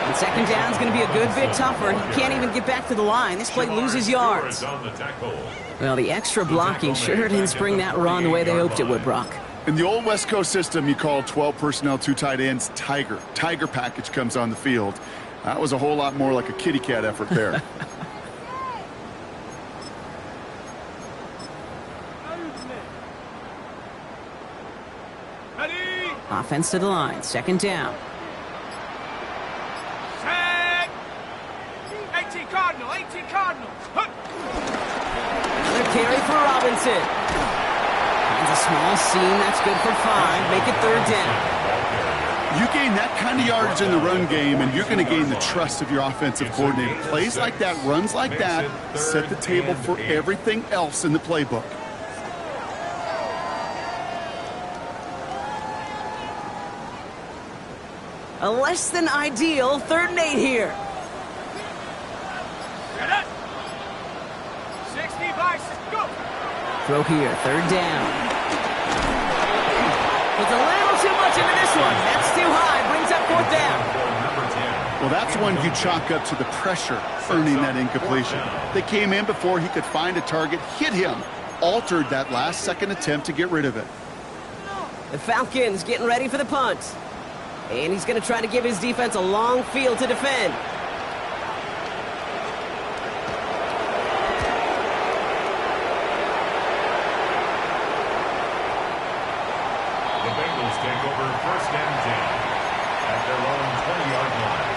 And 2nd down is going to be a good bit tougher. He can't even get back to the line. This play loses yards. Well, the extra blocking sure didn't spring that run the way they hoped it would, Brock. In the old West Coast system, you call 12 personnel, 2 tight ends, Tiger. Tiger package comes on the field. That was a whole lot more like a kitty cat effort there. Offense to the line, 2nd down. Set. 18 Cardinal, 18 Cardinal. Another carry for Robinson. Finds a small seam, that's good for 5. Make it 3rd down. You gain that kind of yardage in the run game, and you're going to gain the trust of your offensive coordinator. Plays like that, runs like that, set the table for everything else in the playbook. A less than ideal 3rd and 8 here. 60 by 6, go. Throw here, 3rd down. It's a little too much into this one. That's too high, brings up 4th down. Well, that's one you chalk up to the pressure earning that incompletion. They came in before he could find a target, hit him, altered that last-second attempt to get rid of it. The Falcons getting ready for the punt. And he's going to try to give his defense a long field to defend. The Bengals take over 1st and 10 at their own 20-yard line.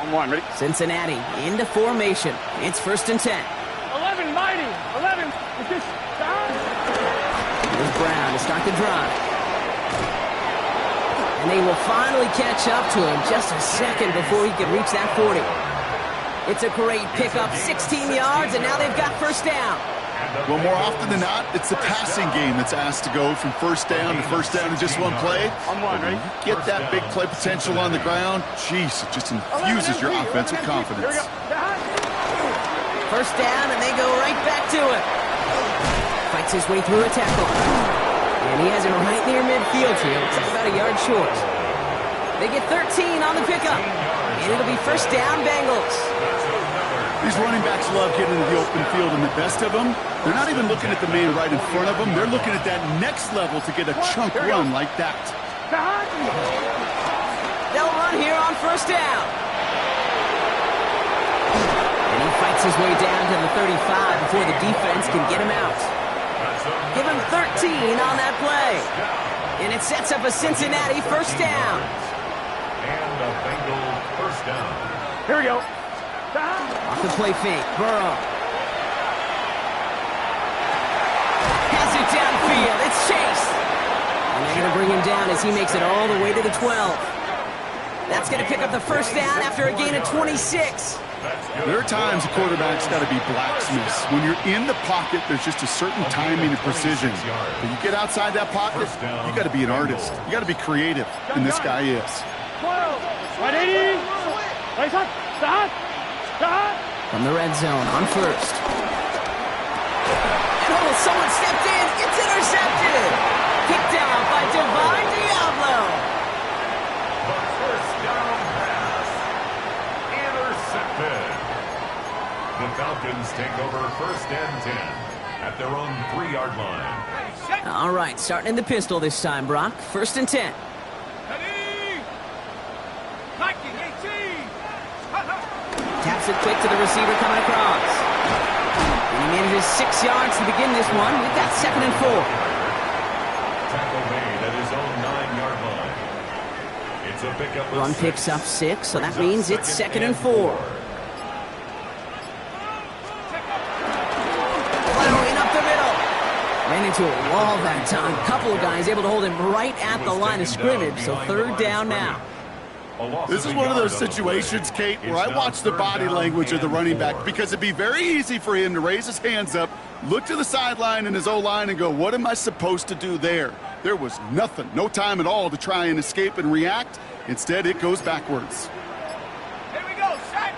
On 1, ready? Cincinnati into formation. It's 1st and 10. 11, mighty. 11. Is this down? Here's Brown to start the drive. And they will finally catch up to him just a second before he can reach that 40. It's a great pickup, 16 yards, and now they've got 1st down. Well, more often than not, it's the passing game that's asked to go from 1st down to 1st down in just one play. On 1, ready? You get that big play potential on the ground, jeez, it just infuses your offense with confidence. 1st down, and they go right back to it. Fights his way through a tackle. And he has it right near midfield here. It's about a yard short. They get 13 on the pickup. And it'll be 1st down, Bengals. These running backs love getting into the open field, and the best of them, they're not even looking at the man right in front of them. They're looking at that next level to get a chunk run like that. They'll run here on 1st down. And he fights his way down to the 35 before the defense can get him out. Give him 13 on that play. And it sets up a Cincinnati 1st down. And a Bengals 1st down. Here we go. Off the play fake. Burrow. Has it downfield. It's Chase. And they're going to bring him down as he makes it all the way to the 12. That's going to pick up the first down after a gain of 26. There are times a quarterback's got to be blacksmiths. When you're in the pocket, there's just a certain timing and precision. When you get outside that pocket, you got to be an artist. You got to be creative, and this guy is. From the red zone on first. And someone stepped in. It's intercepted. Kicked out by Divine Diablo. The first down pass. Intercepted. The Falcons take over first and 10 at their own 3-yard line. All right, starting in the pistol this time, Brock. First and 10. Taps it quick to the receiver coming across. And he manages 6 yards to begin this one. We've got second and 4. Tackle made at his own 9-yard line. It's a pickup of Run 6. picks up 6, so that means it's second and 4. Plowing up the middle. Ran into a wall that time. A couple of guys able to hold him right at the line of scrimmage, so third down now. This is one of those situations, Kate, where I watch the body language of the running back because it'd be very easy for him to raise his hands up, look to the sideline and his O-line and go, what am I supposed to do there? There was nothing, no time at all to try and escape and react. Instead, it goes backwards. Here we go, set.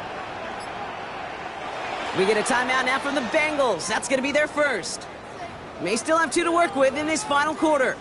We get a timeout now from the Bengals. That's going to be their first. May still have 2 to work with in this final quarter.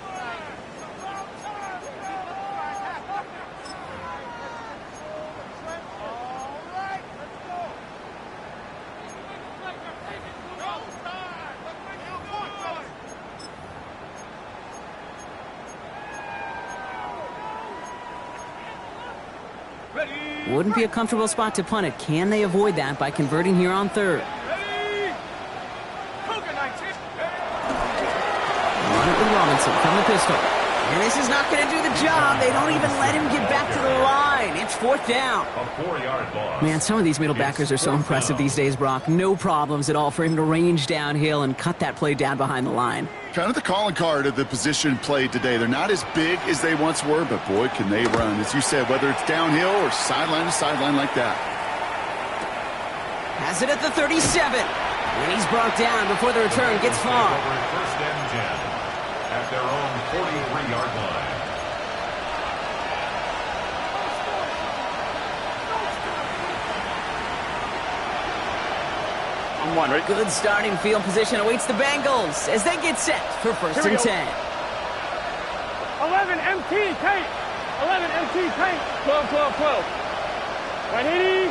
Wouldn't be a comfortable spot to punt it. Can they avoid that by converting here on third? Run it with Robinson from the pistol. And this is not going to do the job. They don't even let him get back to the line. It's fourth down. A 4-yard loss. Man, some of these middle backers are so impressive these days, Brock. No problems at all for him to range downhill and cut that play down behind the line. Kind of the calling card of the position played today. They're not as big as they once were, but boy, can they run. As you said, whether it's downhill or sideline to sideline like that. Has it at the 37. And he's brought down before the return gets far. Over at first and 10 at their own 43-yard line. On one, right? Good starting field position awaits the Bengals as they get set for first and 10. 11 MT, Kate. 11 MT, Kate. 12, 12, 12. 180.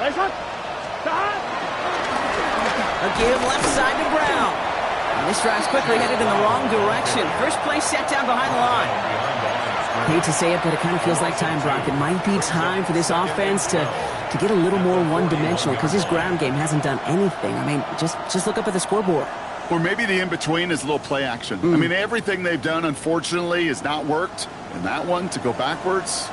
Right shot. Stop. A give left side to Brown. And this drive's quickly headed in the wrong direction. First play set down behind the line. Hate to say it, but it kind of feels like time, Brock. It might be time for this offense to get a little more one-dimensional because his ground game hasn't done anything. I mean, just look up at the scoreboard. Or maybe the in-between is a little play action. I mean, everything they've done, unfortunately, has not worked. And that one, to go backwards,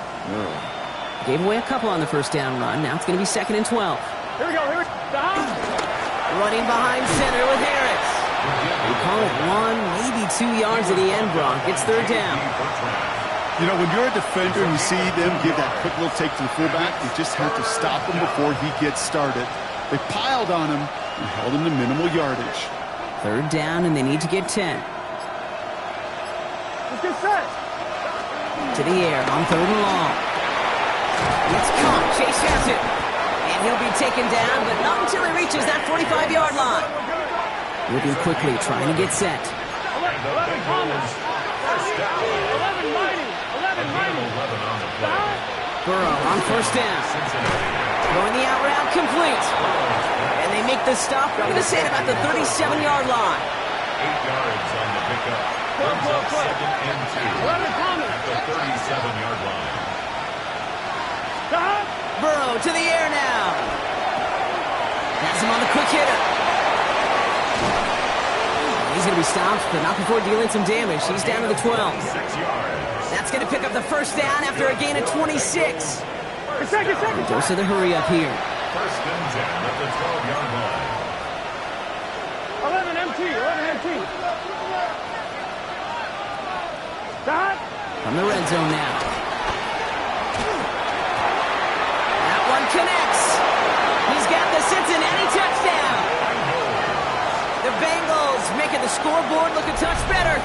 Gave away a couple on the first down run. Now it's going to be second and 12. Here we go. Here we go. Stop. Running behind center with Harris. They call it 1, maybe 2 yards at the end, Brock. It's third down. you know, when you're a defender and you see them give that quick little take to the fullback, you just have to stop him before he gets started. They piled on him and held him to minimal yardage. Third down, and they need to get 10. Let's get set. To the air on third and long. It's caught. Chase has it. And he'll be taken down, but not until he reaches that 45-yard line. Moving quickly, trying to get set. 11 Thomas. 11 Mighty. 11 Mighty. Burrow on first down. Throwing the out route complete. And they make the stop. I'm going to say it about the 37-yard line. 8 yards on the pickup. Brings up second and 2 at the 37-yard line. Stop. Burrow to the air now. Has him on the quick hitter. He's going to be stopped, but not before dealing some damage. He's down to the 12. 6 yards. That's going to pick up the first down after a gain of 26. Second. Dose of the hurry up here. First and 10 at the 12-yard line. 11 MT, 11 MT. Stop. From the red zone now. That one connects. He's got the Cincinnati touchdown. The Bengals making the scoreboard look a touch better.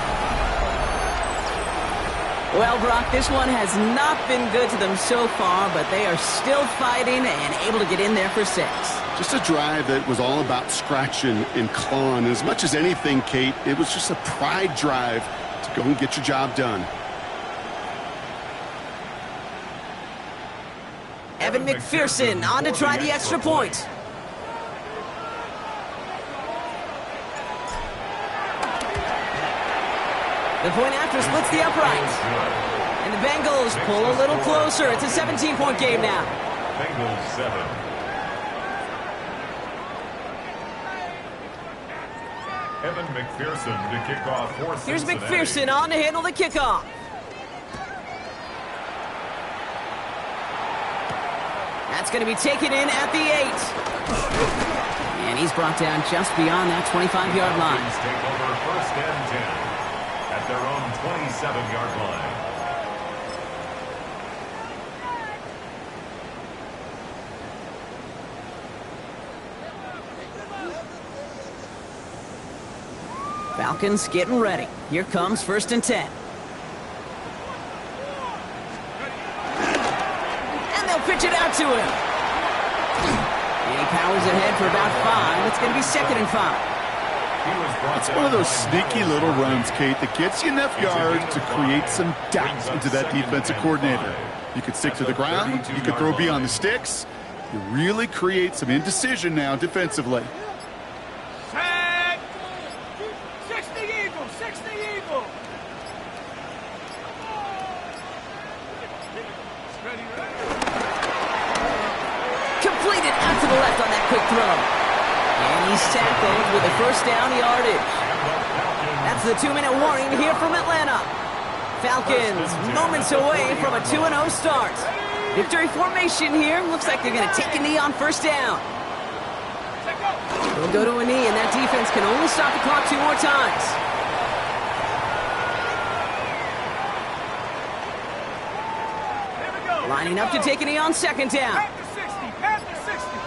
Well, Brock, this one has not been good to them so far, but they are still fighting and able to get in there for 6. Just a drive that was all about scratching and clawing. As much as anything, Kate, it was just a pride drive to go and get your job done. Evan McPherson on to try the extra point. The point after splits the upright. And the Bengals pull a little closer. It's a 17-point game now. Bengals 7. Evan McPherson to kick off for Cincinnati. Here's McPherson on to handle the kickoff. That's going to be taken in at the 8. And he's brought down just beyond that 25-yard line. Take over first and 10 at their own 27-yard line. Falcons getting ready. Here comes first and 10. And they'll pitch it out to him. And he powers ahead for about 5. It's going to be 2nd and 5. It's one of those sneaky little runs, Kate, that gets you enough yards to create some doubt into that defensive coordinator. You could stick to the ground. You could throw beyond the sticks. You really create some indecision now defensively. Tag! 60 Eagle! 60 Eagle! Completed out to the left on that quick throw. And he's tackled with a first down yardage. That's the 2-minute warning here from Atlanta. Falcons moments away from a 2-0 start. Victory formation here. Looks like they're going to take a knee on first down. They'll go to a knee, and that defense can only stop the clock 2 more times. Lining up to take a knee on second down. Panther 60! Panther 60!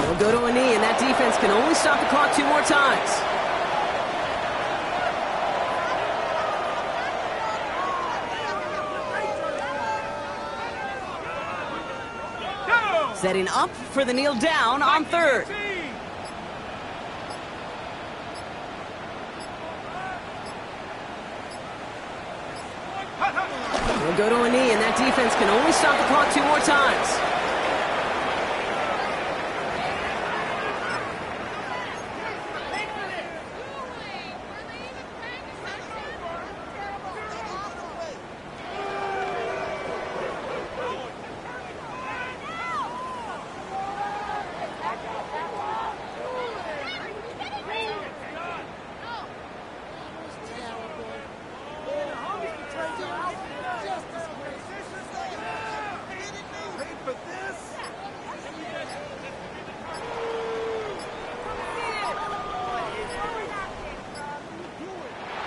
They'll go to a knee, and that defense can only stop the clock 2 more times. Setting up for the kneel down on third. They'll go to a knee, and that defense can only stop the clock 2 more times.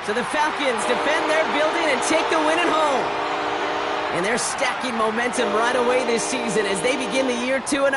So the Falcons defend their building and take the win at home. And they're stacking momentum right away this season as they begin the year 2-0.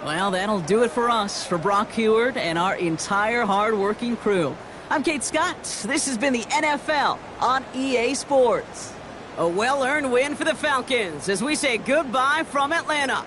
Well, that'll do it for us, for Brock Heward and our entire hard-working crew. I'm Kate Scott. This has been the NFL on EA Sports. A well-earned win for the Falcons as we say goodbye from Atlanta.